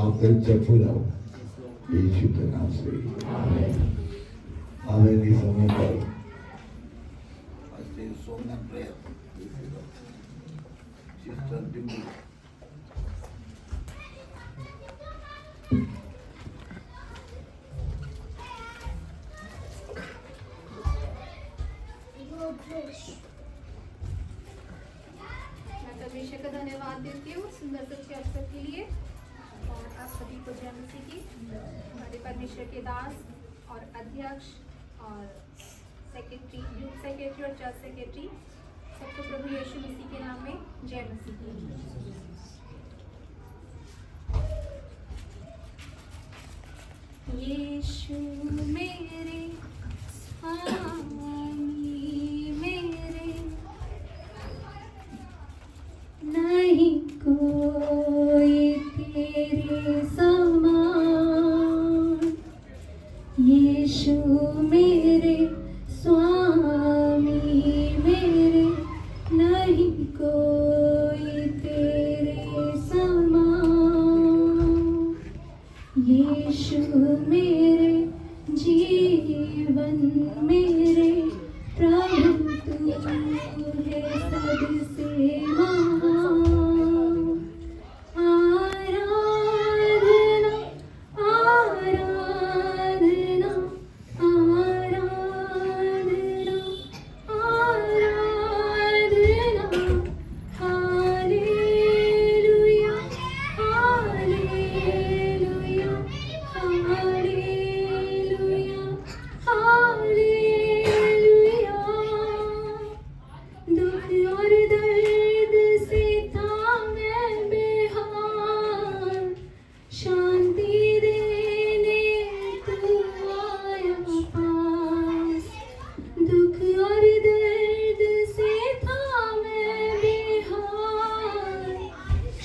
आपका चपुला यीशु के नाम से आवे नहीं समय पर सोना प्रेयर सिस्टर डिम्पल परमेश्वर का धन्यवाद देती हूँ सुंदर से अवसर के लिए और आप सभी को जय मसीह की। हमारे परमेश्वर के दास और अध्यक्ष और सेक्रेटरी, यूथ सेक्रेटरी और चर्च सेक्रेटरी सबको प्रभु यीशु मसीह के नाम में जय मसीह की। यीशु मेरे स्वामी मेरे नहीं कोई तेरे समान, यीशु मेरे स्वामी मेरे नहीं कोई तेरे समान, यीशु मेरे जीवन मेरे प्रभु तू है सबसे महान। आराधना आराधना आराधना आराधना हालेलुया हालेलुया हालेलुया हालेलुया। दुख और दर्द से था मैं बेहाल, शांति देने तू आया पास। दुख और दर्द से था मैं बेहाल,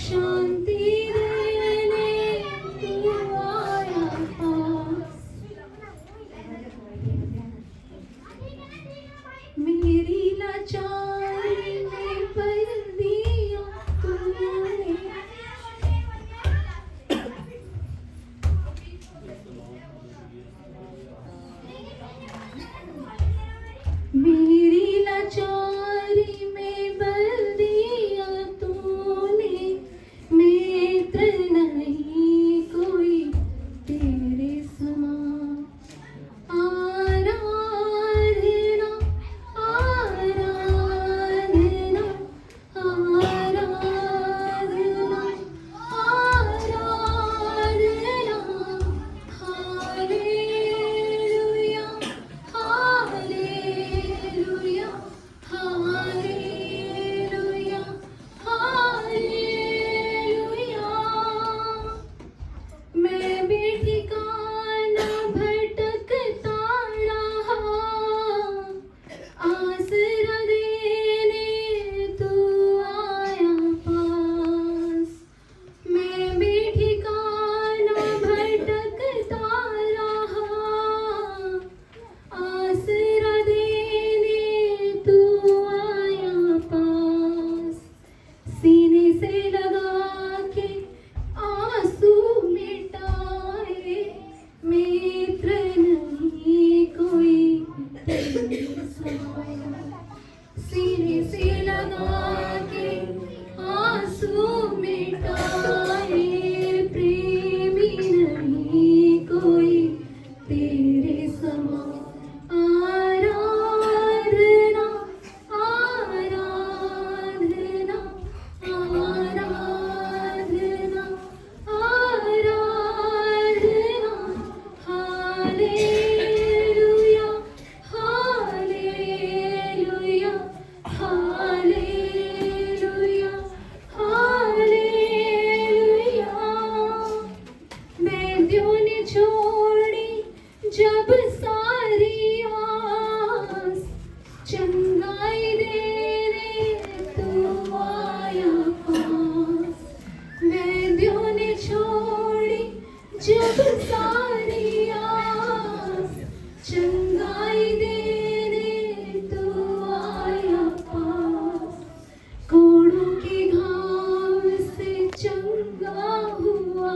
शांति देने तू आया पास। मेरी लाचारी में भर दिया तूने, मेरी लाचारी में भर दिया तूने। मित्र नहीं कोई तेरे समान, आराधना आराधना आराधना आराधना हालेलुया हालेलुया हालेलुया हालेलुया। मैं भी ठिकाना भटकता रहा, आसरा देने तू आया पास। मैं भी ठिकाना भटकता रहा, आसरा देने तू आया पास। सीने से लगा के आंसू मिटाए, मित्र नहीं कोई तेरे समान। सीने से लगा के आंसू मिटाए, प्रेमी नहीं कोई तेरे समान। आराधना आराधना आराधना आराधना हालेलुया हालेलुया हालेलुया हालेलुया। मैंने ने छोड़ी जब सारी आस, चंगाई देने तू आया पास। वैद्यों ने छोड़ी जब सारी आस, चंगाई देने तू आया पास। कोड़ों के घाव से चंगा हुआ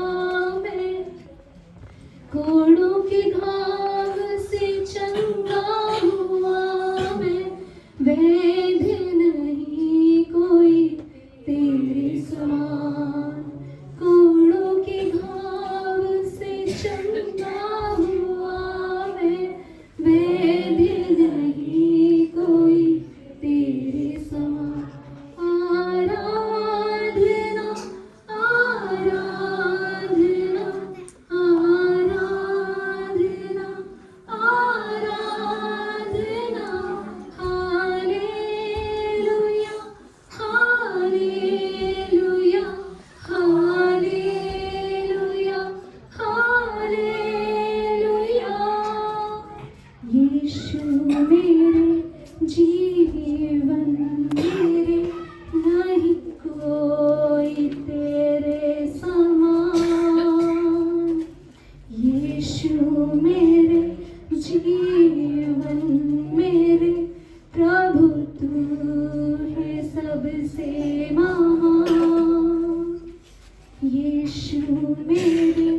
यीशु मेरे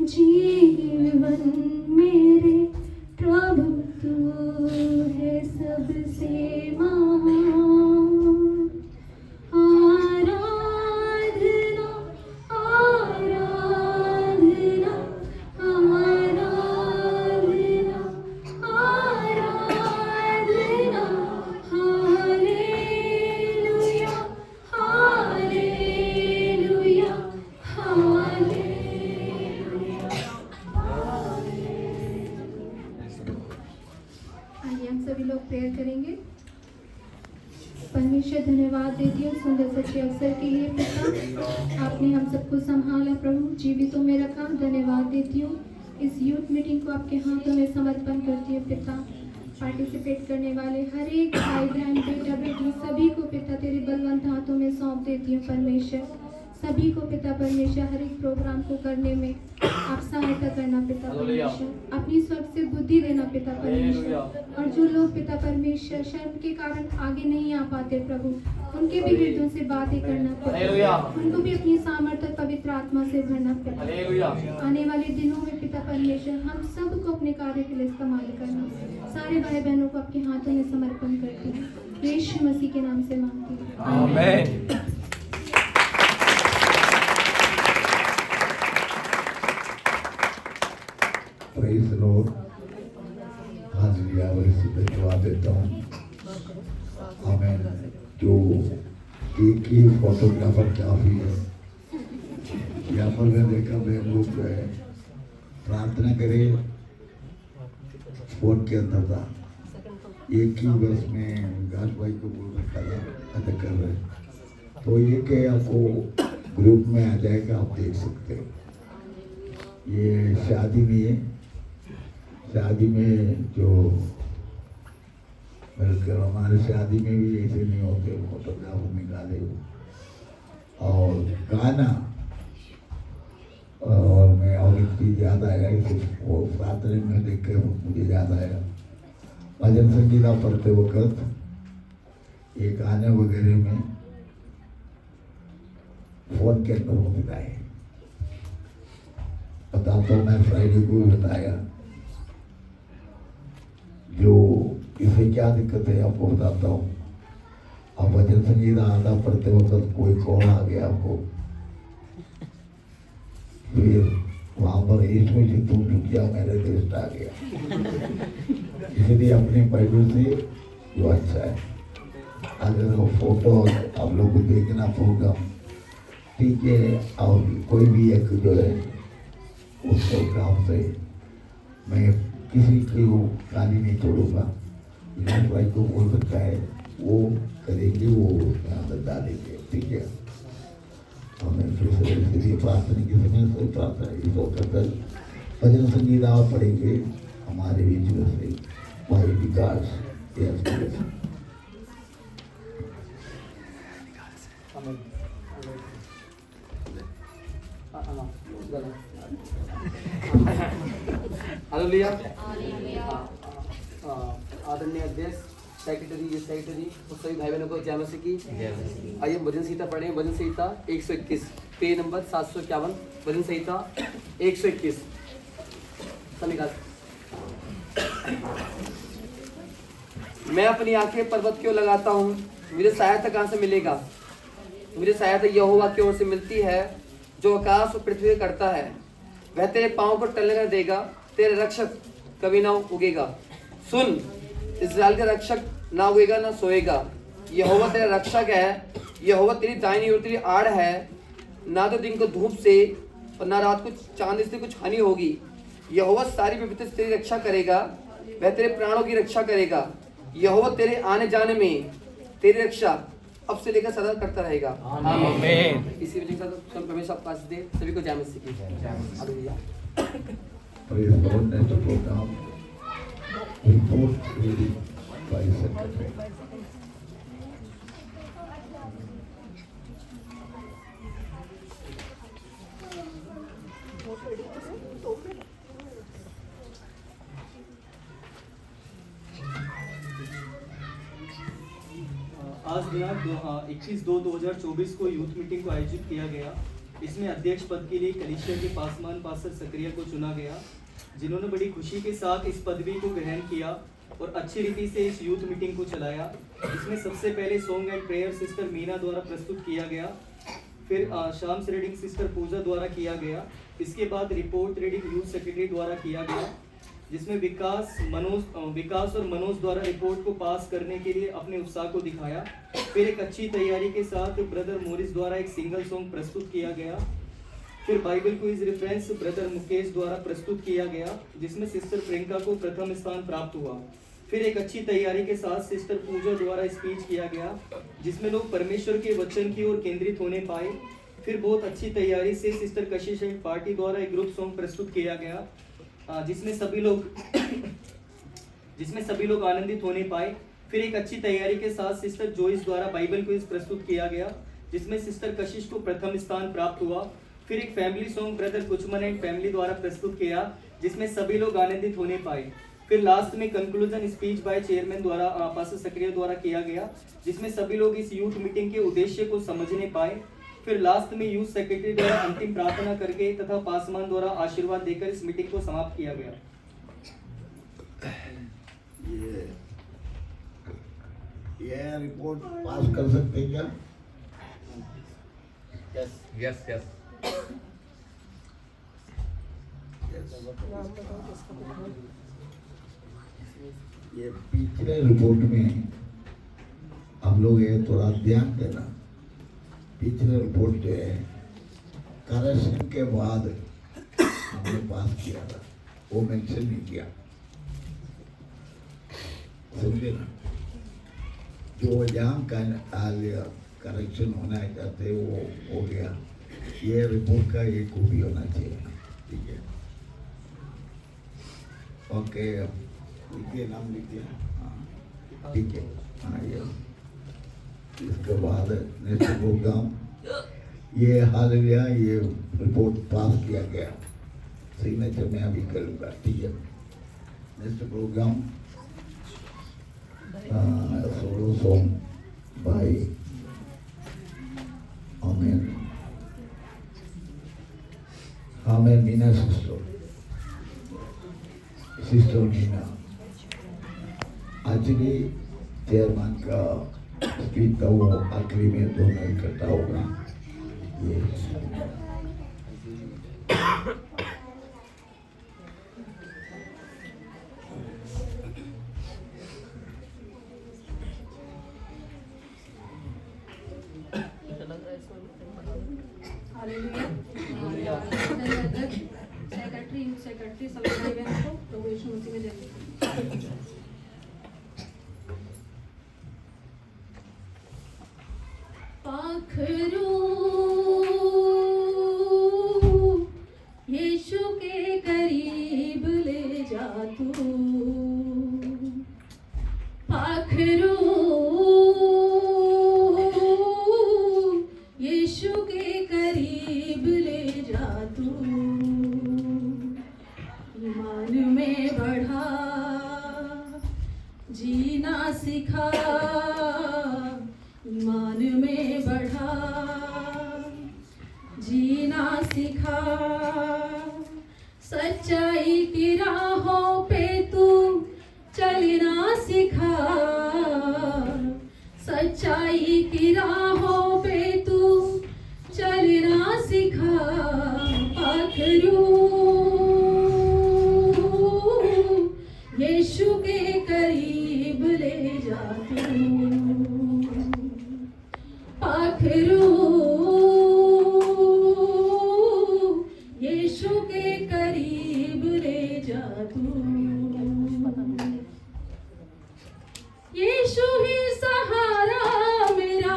जीवन मेरे प्रभु तू है सबसे महान। आराधना आराधना आराधना आराधना हालेलुया हालेलुया हालेलुया। आइए हम सभी लोग प्रेयर करेंगे। परमेश्वर धन्यवाद देती हूँ सुंदर सच्चे अवसर के लिए। पिता आपने हम सबको संभाला प्रभु, जीवितों में रखा। धन्यवाद देती हूँ इस यूथ मीटिंग को आपके हाथों में समर्पण करती हूँ पिता। पार्टिसिपेट करने वाले हर एक भाई बहन बेटा बेटी सभी को पिता तेरे बलवंत हाथों में सौंप देती हूँ परमेश्वर। सभी को पिता परमेश्वर हर एक प्रोग्राम को करने में आप सहायता करना पिता परमेश्वर। अपनी स्वर्ग से बुद्धि देना पिता परमेश्वर। और जो लोग पिता परमेश्वर शर्म के कारण आगे नहीं आ पाते प्रभु, उनके भी हृदयों से बातें करना पिता। उनको भी अपनी सामर्थ्य और पवित्र आत्मा से भरना पिता। आने वाले दिनों में पिता परमेश्वर हम सबको अपने कार्य के लिए इस्तेमाल करना। सारे भाई बहनों को आपके हाथों में समर्पण करती हूँ, यीशु मसीह के नाम से मांगती हूँ, आमीन। Praise the Lord. हालेलुया। बड़ी सुंदर जवाब देता हूँ, आमीन। जो एक ही फोटोग्राफर काफी है। यहाँ पर मैं देखा मैं लोग जो है प्रार्थना करे फोन के अंदर था, एक ही बस में विकास भाई को बोल रखा था अदा कर रहे। तो ये कि आपको ग्रुप में आ जाएगा, आप देख सकते हो। ये शादी में है, शादी में जो बल्कि हमारे शादी में भी ऐसे नहीं होते, फोटोग्राफ निकाले हो और गाना। और मैं और एक चीज़ याद आया, वो प्रार्थना में देख के मुझे याद आया, भजन संगीता पढ़ते वक्त ये गाने वगैरह में फोन के अंदर हो बताए। बताता हूँ, मैं फ्राइडे को बताया जो इसे क्या दिक्कत है आपको बताता हूँ। आप भजन संगीता आधा पढ़ते वक्त कोई कॉल आ गया आपको, फिर वहाँ पर यीशु से तुम झुक जाओ मेरे देश आ गया। इसलिए अपने बाइबल से जो अच्छा है, अगर वो फोटो आप लोग को देखना प्रोग्राम ठीक है, और कोई भी एक जो है उस प्रोग्राम से मैं किसी की वो गाली नहीं छोड़ूंगा। विकास भाई को बोल सकता है वो करेंगे, वो यहाँ पर डालेंगे, ठीक है। हमें फिर से इसलिए प्रार्थना की समय से प्रार्थना इस वक्त भजन संगीता पढ़ेंगे हमारे बीच में से भाई विकास। हालेलुया। आदरणीय अध्यक्ष, सेक्रेटरी और सभी भाई बहनों को जय मसीह की। आइए भजन संहिता पढ़ें। भजन संहिता 121 पेज नंबर 751। भजन संहिता 121। मैं अपनी आंखें पर्वत क्यों लगाता हूँ, मुझे सहायता कहाँ से मिलेगा। मुझे सहायता यहोवा की ओर से मिलती है जो आकाश और पृथ्वी करता है। वह तेरे पांव पर टलने कर देगा, तेरे रक्षक कभी ना उगेगा। सुन, इस्राएल का रक्षक ना उगेगा ना सोएगा। यहोवा तेरा रक्षक है, यहोवा तेरी दाहिनी ओर तेरी आड़ है। ना तो दिन को धूप से और ना रात को चांद से कुछ हानि होगी। यहोवा सारी विपत्ति से तेरी रक्षा करेगा, वह तेरे प्राणों की रक्षा करेगा। यहोवा तेरे आने जाने में तेरी रक्षा अब से लेकर सदा करता रहेगा, आमीन। इसी वजह से सब परमेश्वर आपको आशीष दे। सभी को जय मसीह की। Hallelujah. Praise the Lord. Next program, report reading by secretary. आज दिनांक 21/2/2024 को यूथ मीटिंग को आयोजित किया गया। इसमें अध्यक्ष पद के लिए कलीसिया के पासवान पास्टर सक्रिया को चुना गया, जिन्होंने बड़ी खुशी के साथ इस पदवी को ग्रहण किया और अच्छी रीति से इस यूथ मीटिंग को चलाया। इसमें सबसे पहले song and prayer sister Meena द्वारा प्रस्तुत किया गया, फिर शाम्स रीडिंग सिस्टर पूजा द्वारा किया गया। इसके बाद रिपोर्ट रीडिंग यूथ सेक्रेटरी द्वारा किया गया, जिसमें विकास और मनोज द्वारा रिपोर्ट को पास करने के लिए अपने उत्साह को दिखाया। फिर एक अच्छी तैयारी के साथ ब्रदर मोरिस द्वारा एक सिंगल सॉन्ग प्रस्तुत किया गया। फिर Bible quiz reference brother Mukesh द्वारा प्रस्तुत किया गया, जिसमें सिस्टर प्रियंका को प्रथम स्थान प्राप्त हुआ। फिर एक अच्छी तैयारी के साथ सिस्टर पूजा द्वारा स्पीच किया गया, जिसमें लोग परमेश्वर के वचन की ओर केंद्रित होने पाए। फिर बहुत अच्छी तैयारी से सिस्टर कशिश एंड पार्टी द्वारा एक ग्रुप सॉन्ग प्रस्तुत किया गया, जिसमें सभी लोग आनंदित होने पाए। फिर एक अच्छी तैयारी के साथ सिस्टर जोइस द्वारा बाइबल क्विज प्रस्तुत किया गया, जिसमें सिस्टर कशिश को प्रथम स्थान प्राप्त हुआ। फिर एक family song brother Kuchaman and family द्वारा प्रस्तुत किया, जिसमें सभी लोग आनंदित होने पाए। फिर लास्ट में कंक्लूजन स्पीच बाय चेयरमैन द्वारा पास्टर सक्रिया द्वारा किया गया, जिसमें सभी लोग इस यूथ मीटिंग के उद्देश्य को समझने पाए। फिर लास्ट में यूथ सेक्रेटरी द्वारा अंतिम प्रार्थना करके तथा पासवान द्वारा आशीर्वाद देकर इस मीटिंग को समाप्त किया गया। ये रिपोर्ट पास कर सकते हैं क्या? Yes yes. ये पिछले रिपोर्ट में हम लोग ये थोड़ा ध्यान देना, पिछले रिपोर्ट जो है करेक्शन के बाद हमने पास किया था, वो मेंशन नहीं किया, समझे ना? जो जहाँ का करेक्शन होना चाहते वो हो गया। ये रिपोर्ट का एक खूबी होना चाहिए, ठीक है? ओके, लिखिए, नाम लिखिए। हाँ ठीक है। हाँ ये इसके बाद नेक्स्ट प्रोग्राम ये हालेलुया, ये रिपोर्ट पास किया गया, सिग्नेचर में अभी करूँगा, ठीक है? Next program solo song by amen Meena sister Meena actually chairman का स्पीच था, वो आखिरी में दोनों इकट्ठा होगा। ये सेक्रेटरी सभी भाई बहनों को प्रभु यीशु मसीह में जय। पाखरू यीशु के करीब ले जा तू, पाखरू यीशु के करीब ले जा तू, ईमान में बढ़ा जीना सिखा, ईमान में बढ़ा जीना सिखा, सच्चाई की राहों पे तू चलना सिखा, सच्चाई की राहों पे तू चलना सिखा, पाखरू यीशु के करीब ले जा तू, पाखरू यीशु के करीब ले जा तू, यीशु ही सहारा मेरा,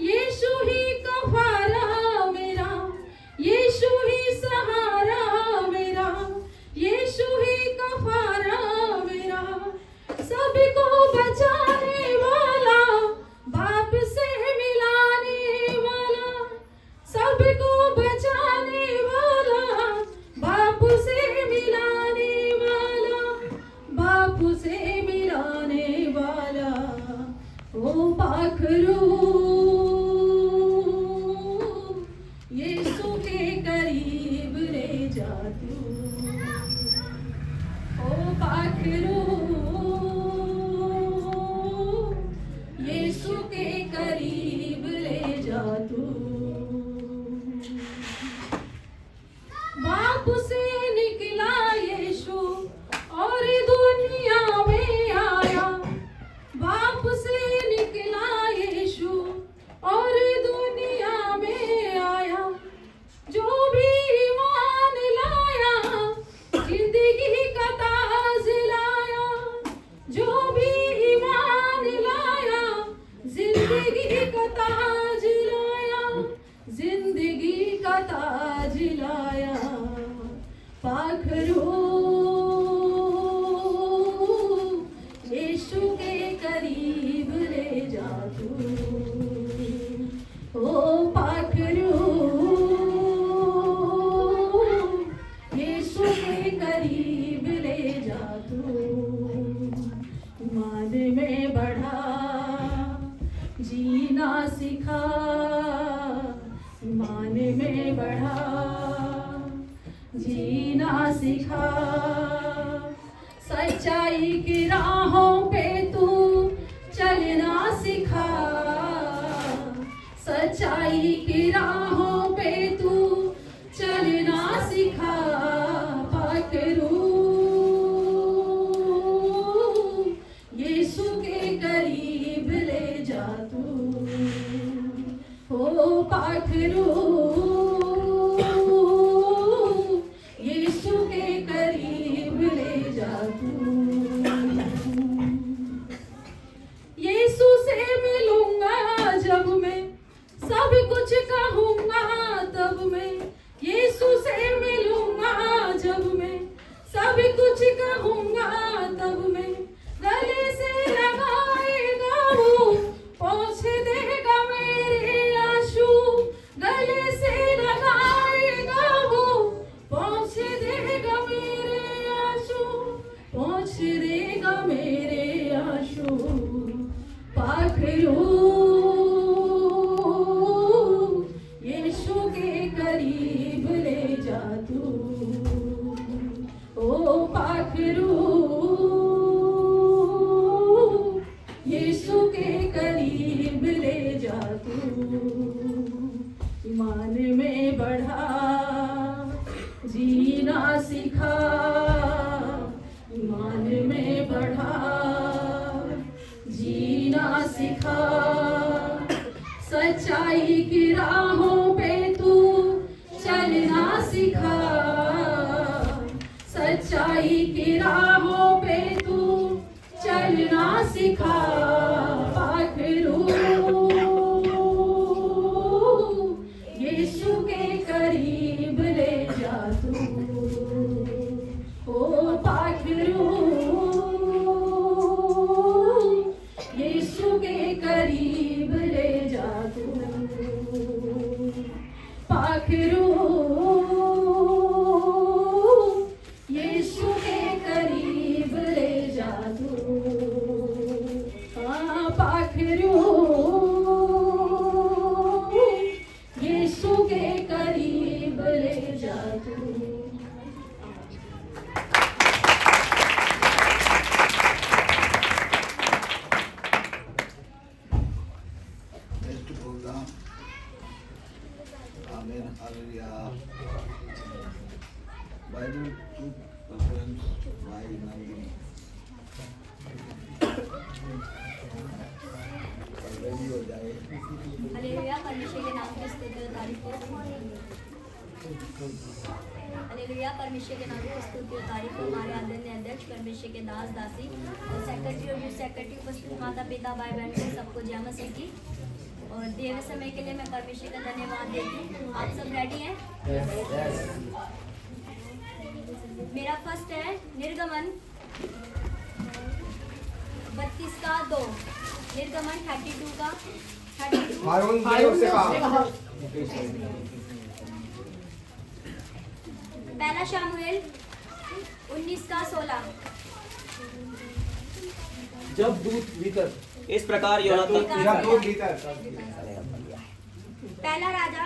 यीशु ही कफारा मेरा, यीशु ही सहारा मेरा, यीशु ही कफारा मेरा, सबको बचाने वाला, बाप से मिलाने वाला, सबको बचाने वाला, बाप से मिलाने वाला, बाप से निकला यीशु और दुनिया में आया। बाप से निकला यीशु और दुनिया में आया। जो भी ईमान लाया जिंदगी का ताज लाया। जो भी ईमान लाया जिंदगी का ताज लाया। जिंदगी का ताज लाया। पाखरू यीशु के करीब ले जा तू। ओ पाखरू यीशु के करीब ले जा तू। ईमान में बढ़ा जीना सिखा। ईमान में बढ़ा जीना सिखा। सच्चाई की राहों पे तू चलना सिखा। सच्चाई की राहों पे तू चलना सिखा। पाखरू यीशु के करीब ले जा तू। ओ पाखरू यीशु के करीब ले जा तू। यीशु से मिलूंगा जब मैं सब कुछ कहूंगा तब मैं। यीशु से मिलूंगा जब मैं सब कुछ कहूंगा तब मैं। गले से लगाएगा वो पोंछ देगा मेरे आंसू। गले से लगाएगा वो पोंछ देगा मेरे आंसू। पोंछ देगा मेरे आंसू। पाखरू यीशु के करीब ले जा तू। ओ पाखरू यीशु के करीब ले जा तू। ईमान में बढ़ा जीना सिखा। ईमान में बढ़ा जीना सिखा। सच्चाई की राहों पे तू चलना सिखा। सच्चाई की राहों पे तू चलना सिखा। पाखरू यीशु के करीब ले जा तू। ओ पाखरू यीशु के करीब ले जा तू। पाखरू यीशु के करीब ले जा तू। हाँ पाखरू यीशु के करीब ले जा तू। Next program amen hallelujah. Bible two performance by Nandini. Ready हो जाए। हालेलुया। परमेश्वर के नाम की स्तुति और तारीफ हो। हालेलुया। परमेश्वर के नाम की स्तुति और तारीफ हो। हमारे आदरणीय अध्यक्ष परमेश्वर के दास दासी और सेक्रेटरी और यूथ सेक्रेटरी उपस्थित माता पिता भाई बहन को सबको जय मसीह की। और दिए हुए समय के लिए मैं परमेश्वर का धन्यवाद देती हूँ। आप सब रेडी हैं? मेरा फर्स्ट है निर्गमन 32 का 2। निर्गमन 32 का 32। पहला शामुएल 19 का 16। जब दूत भीतर इस प्रकार योनातान जब दूत भीतर। पहला राजा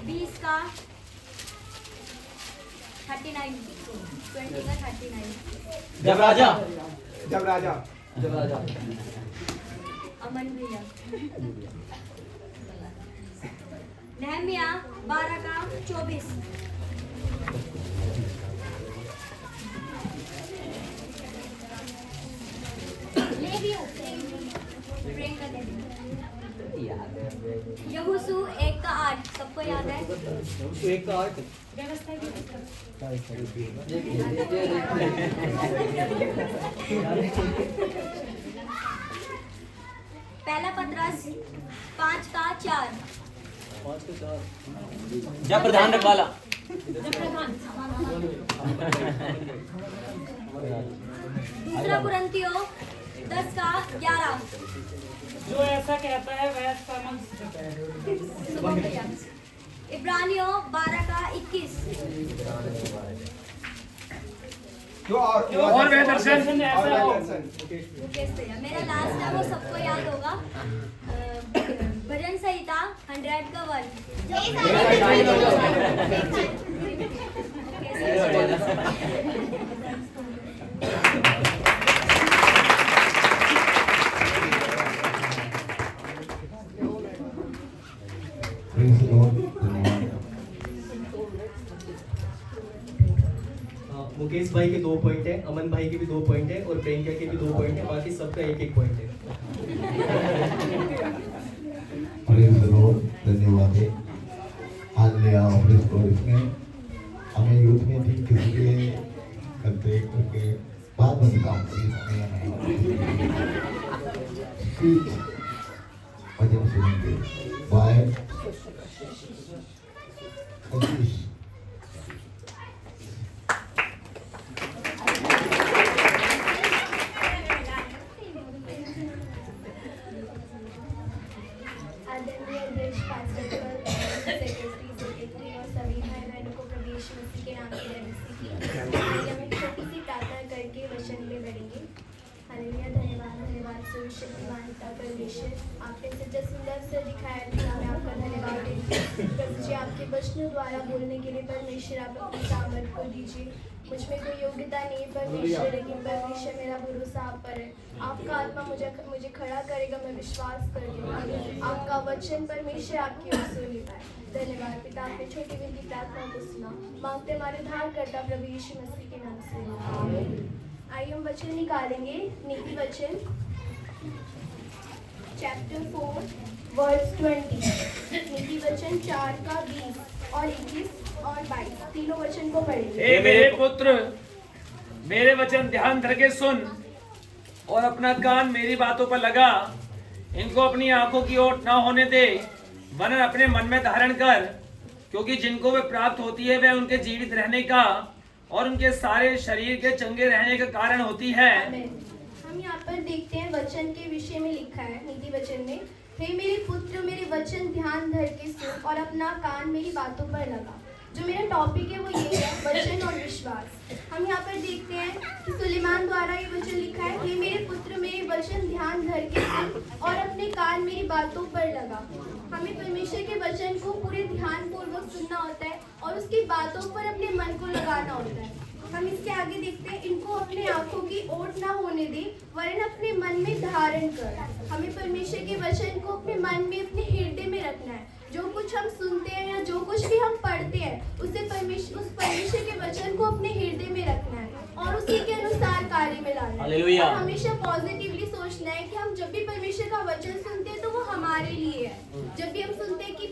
20 का 39। 20 का 39। जब राजा अमन भैया। नहम्याह 12 का 24। एक का 8 पहला पत्रस 5 का 4। 5 का 4 जब प्रधान रखवाला दूसरा कुरिन्थियों 10 का 11। जो ऐसा कहता है वह समझ इब्रानियों 12 का 21। और वह दर्शन ऐसा हो मुकेश भैया मेरा लास्ट है वो सबको याद होगा। भजन संहिता 100 का 1। Praise the Lord. धन्यवाद। मुकेश भाई के 2 पॉइंट है, अमन भाई के भी 2 पॉइंट है और प्रियंका के भी 2 पॉइंट है, बाकी सबका 1-1 पॉइंट है। Praise the Lord. धन्यवाद है। हालेलुया। Praise God. इसमें हमें यूथ मीटिंग किसी के करते करके बाद में काम की इसमें हमें वजह सुनेंगे बाय सतीश। आदरणीय अध्यक्ष पास्टर सेक्रेटरी और सभी भाई बहनों को प्रवेश मसीह के नाम से जय मसीह की। हम एक छोटी सी प्रार्थना करके वचन में बढ़ेंगे। हालेलुया। धन्यवाद सर्वशक्तिमान पिता परमेश्वर, आपने सच्चा सुंदर से दिखाया कि हमें आपका धन्यवाद देते हैं। प्रभु जी आपके वचनों द्वारा बोलने के लिए परमेश्वर आप अपनी सामर्थ को दीजिए। मुझ में कोई योग्यता नहीं परमेश्वर, लेकिन परमेश्वर मेरा भरोसा आप पर है। आपका आत्मा मुझे खड़ा करेगा, मैं विश्वास करती हूँ आपका वचन परमेश्वर आपकी ओर सुन लेता है। धन्यवाद पिता, आपने छोटी विनती प्रार्थना को सुना, मांगते हमारे उद्धार करता प्रभु यीशु मसीह के नाम से आमीन। आइए हम वचन निकालेंगे। नीति वचन चैप्टर 4 वर्स 20। नीति वचन 4 का 20 और 21 और 22 तीनों वचन को पढ़ेंगे। हे मेरे पुत्र, मेरे वचन ध्यान धर के सुन और अपना कान मेरी बातों पर लगा। इनको अपनी आंखों की ओर न होने दे, वरन अपने मन में धारण कर, क्योंकि जिनको वे प्राप्त होती है वह उनके जीवित रहने का और उनके सारे शरीर के चंगे रहने का कारण होती है। हम यहाँ पर देखते हैं वचन के विषय में लिखा है नीति वचन में, हे मेरे पुत्र मेरे वचन ध्यान धर के सुन और अपना कान मेरी बातों पर लगा। जो मेरा टॉपिक है वो ये है, वचन और विश्वास। हम यहाँ पर देखते हैं कि सुलेमान द्वारा ये वचन लिखा है, हे मेरे पुत्र मेरे वचन ध्यान धर के सुन और अपने कान मेरी बातों पर लगा। हमें परमेश्वर के वचन को पूरे ध्यान पूर्वक सुनना होता है और उसकी बातों पर अपने मन को लगाना होता है। हम इसके आगे देखते हैं, इनको अपने आंखों की ओट ना होने दे, वरन अपने मन में धारण कर। हमें परमेश्वर के वचन को अपने मन में, अपने हृदय में रखना है। जो कुछ हम सुनते हैं या जो कुछ भी हम पढ़ते हैं उस परमेश्वर के वचन को अपने हृदय में रखना है और उसी के अनुसार कार्य में लाना है। हालेलुया। और हमेशा पॉजिटिवली सोचना है कि हम जब भी परमेश्वर का वचन सुनते हैं तो वो हमारे लिए है। जब भी हम सुनते हैं कि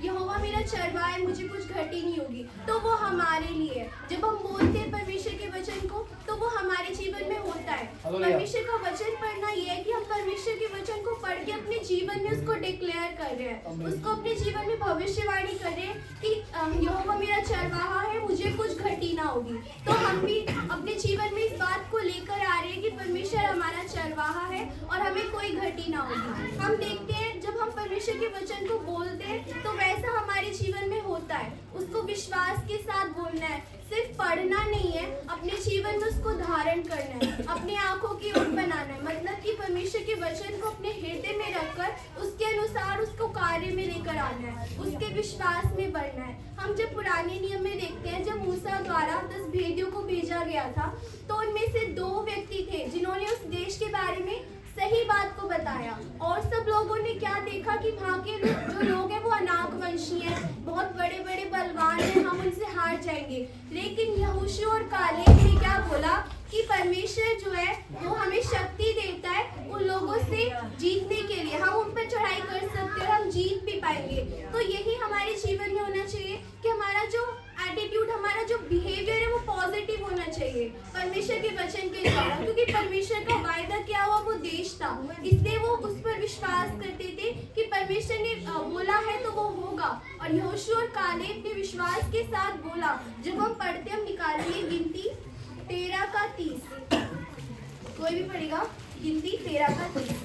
यहोवा मेरा चरवाहा है, मुझे कुछ घटी नहीं होगी, तो वो हमारे लिए है। जब हम बोलते हैं परमेश्वर के वचन को तो वो हमारे जीवन में होता है। परमेश्वर का वचन पढ़ना ये है कि हम परमेश्वर के वचन को पढ़ के अपने जीवन में उसको डिक्लेयर कर रहे हैं, उसको अपने जीवन में भविष्यवाणी कर रहे हैं कि यहोवा मेरा चरवाहा है, मुझे कुछ घटी ना होगी। तो हम भी अपने जीवन में इस बात को लेकर आ रहे हैं कि परमेश्वर हमारा चरवाहा है और हमें कोई घटी ना होगी। हम देखते हैं जब हम परमेश्वर के वचन को बोलते हैं तो वैसा हमारे जीवन में होता है। उसको विश्वास के साथ बोलना है, सिर्फ पढ़ना नहीं है, अपने जीवन में उसको धारण करना है, अपनी आंखों की ओर बनाना है। मतलब कि परमेश्वर के वचन को अपने हृदय में रखकर उसके अनुसार उसको कार्य में लेकर आना है, उसके विश्वास में बढ़ना है। हम जब पुराने नियम में देखते हैं, जब मूसा द्वारा 10 भेदियों को भेजा गया था तो उनमें से 2 व्यक्ति थे जिन्होंने उस देश के बारे में सही बात को बताया और सब लोगों ने क्या देखा कि वहाँ के जो लोग हैं वो अनाकवंशी हैं, बहुत बड़े बड़े बलवान हैं, हम उनसे हार जाएंगे। लेकिन यहोशू और कालेब ने क्या बोला कि परमेश्वर जो है वो हमें शक्ति देता है उन लोगों से जीतने के लिए। हम उन पर चढ़ाई कर सकते और हम जीत भी पाएंगे। तो यही हमारे जीवन में होना चाहिए कि हमारा जो एटीट्यूड, हमारा जो बिहेवियर है वो पॉजिटिव होना चाहिए परमेश्वर के वचन के द्वारा, क्योंकि परमेश्वर का वायदा क्या हुआ, वो देश था, इसलिए वो उस पर विश्वास करते थे कि परमेश्वर ने बोला है तो वो होगा। और यहोशू और कालेब ने विश्वास के साथ बोला। जब हम पढ़ते हम निकालेंगे गिनती 13 का 30, कोई भी पढ़ेगा गिनती 13 का 30।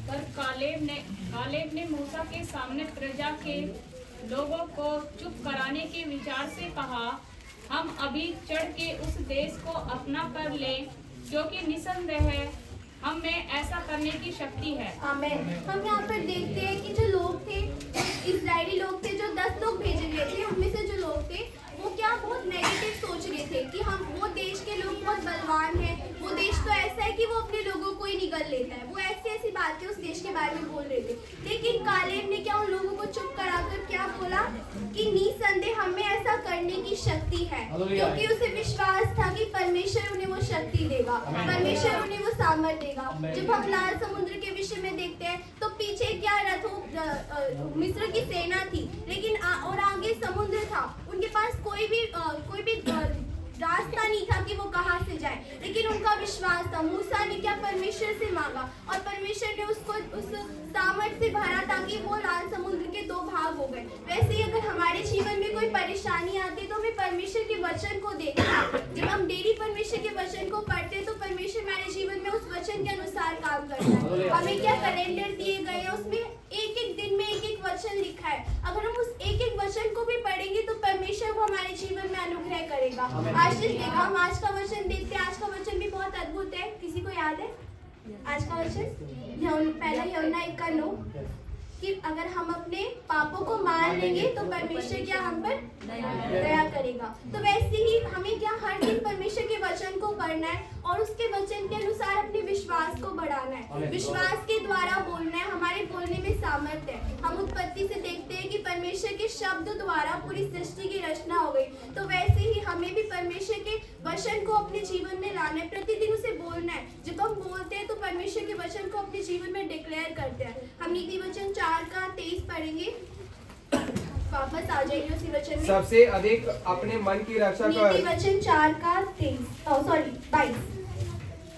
पर कालेब ने मूसा के सामने प्रजा के लोगों को चुप कराने के विचार से कहा, हम अभी चढ़ के उस देश को अपना कर लें, क्योंकि निसंदेह हम में ऐसा करने की शक्ति है। आमीन। हम यहाँ पर देखते हैं कि जो लोग थे, इजरायली लोग थे, जो 10 लोग भेजे गए थे, उनमें से जो लोग थे वो क्या बहुत नेगेटिव सोच रहे थे कि हम वो देश के लोग बहुत बलवान हैं, वो देश तो ऐसा है कि वो अपने लोगों को ही निगल लेता है। वो ऐसी ऐसी बातें उस देश के बारे में बोल रहे थे। लेकिन कालेब ने क्या उन लोगों को चुप कराकर क्या बोला कि निसंदेह हमें ऐसा करने की शक्ति है, क्योंकि उसे विश्वास था कि परमेश्वर उन्हें वो शक्ति देगा, परमेश्वर उन्हें वो सामर्थ्य देगा। जब हम लाल समुद्र के विषय में देखते हैं तो पीछे क्या रथों मिस्र की सेना थी, लेकिन और आगे समुद्र था, उनके पास कोई भी रास्ता नहीं था कि वो कहाँ से जाए, लेकिन उनका विश्वास था। मूसा ने क्या परमेश्वर से मांगा और परमेश्वर ने उसको उस सामर्थ्य से भरा ताकि वो लाल समुद्र के 2 भाग हो गए। वैसे ही अगर हमारे जीवन में कोई परेशानी आती है तो हमें परमेश्वर के वचन को देखना। जब हम डेली परमेश्वर के वचन को पढ़ते हैं तो परमेश्वर हमारे जीवन में उस वचन के अनुसार काम करता है। हमें क्या कैलेंडर दिए गए हैं, उसमें एक दिन में एक वचन लिखा है। अगर हम उस एक वचन को भी पढ़ेंगे तो परमेश्वर वो हमारे जीवन में अनुग्रह करेगा, आशीष देगा। हम आज का वचन देखते हैं, आज का वचन भी बहुत अद्भुत है। किसी को याद है आज का वचन? पहला यूहन्ना 1:9 कि अगर हम अपने पापों को मान लेंगे तो परमेश्वर क्या हम पर दया करेगा। तो वैसे ही हमें क्या हर दिन परमेश्वर के वचन को पढ़ना है और उसके वचन के अनुसार अपने विश्वास को बढ़ाना है। विश्वास के द्वारा बोलना है, हमारे बोलने में सामर्थ्य है। हम उत्पत्ति से देखते हैं कि परमेश्वर के शब्द द्वारा पूरी सृष्टि की रचना हो गई। तो वैसे ही हमें भी परमेश्वर के वचन को अपने जीवन में लाना है, प्रतिदिन उसे बोलना है। जब हम बोलते हैं तो परमेश्वर के वचन को अपने जीवन में डिक्लेयर करते हैं। हम नीति वचन 4 का 23 पढ़ेंगे, वापस आ जाइए उसी वचन में। सबसे अधिक अपने मन की रक्षा कर, नीति वचन 4 का 22,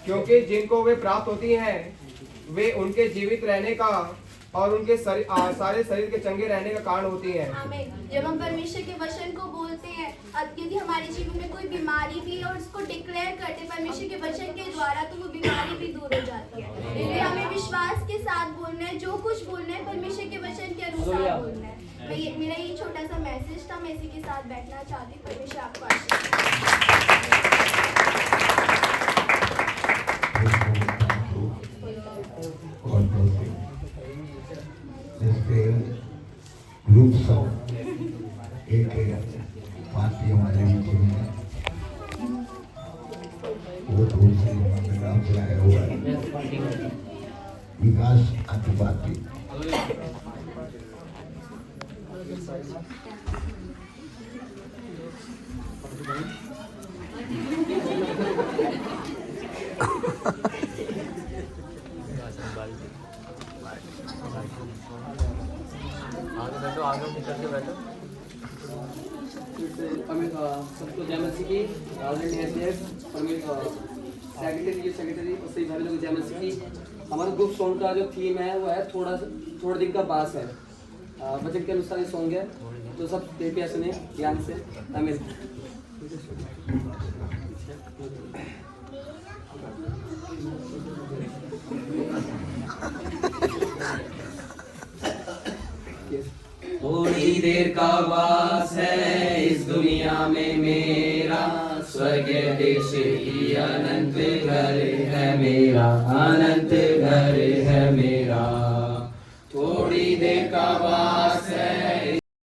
क्योंकि जिनको वे प्राप्त होती हैं वे उनके जीवित रहने का और उनके सारे शरीर के चंगे रहने का कारण होती है। आमीन। जब हम परमेश्वर के वचन को बोलते हैं, यदि हमारे जीवन में कोई बीमारी भी है और उसको डिक्लेयर करते हैं परमेश्वर के वचन के द्वारा, तो वो बीमारी भी दूर हो जाती है। इसलिए हमें विश्वास के साथ बोलना है, जो कुछ बोलना है परमेश्वर के वचन के अनुसार बोलना है। मेरा ये छोटा सा मैसेज था, मैं इसी के साथ बैठना चाहती हूँ। परमेश्वर आपको आशीष ग्रुप्स ऑफ एक पार्टी हमारे बीच में है, वो दूसरी हमारे गाँव से आया हुआ है, विकास आदि पार्टी। आगे निकल के बैठो। सबको जय मसीह की। सेक्रेटरी और सही भाई लोग जय मसीह की। हमारा ग्रुप सॉन्ग का जो थीम है वो है थोड़ा दिन का बास है। बजट के अनुसार ये सॉन्ग है, तो सब कृपया सुने ध्यान से। आमीन। थोड़ी देर का वास है इस दुनिया में मेरा, स्वर्ग देश की अनंत घर है मेरा, अनंत घर है मेरा। थोड़ी देर का वास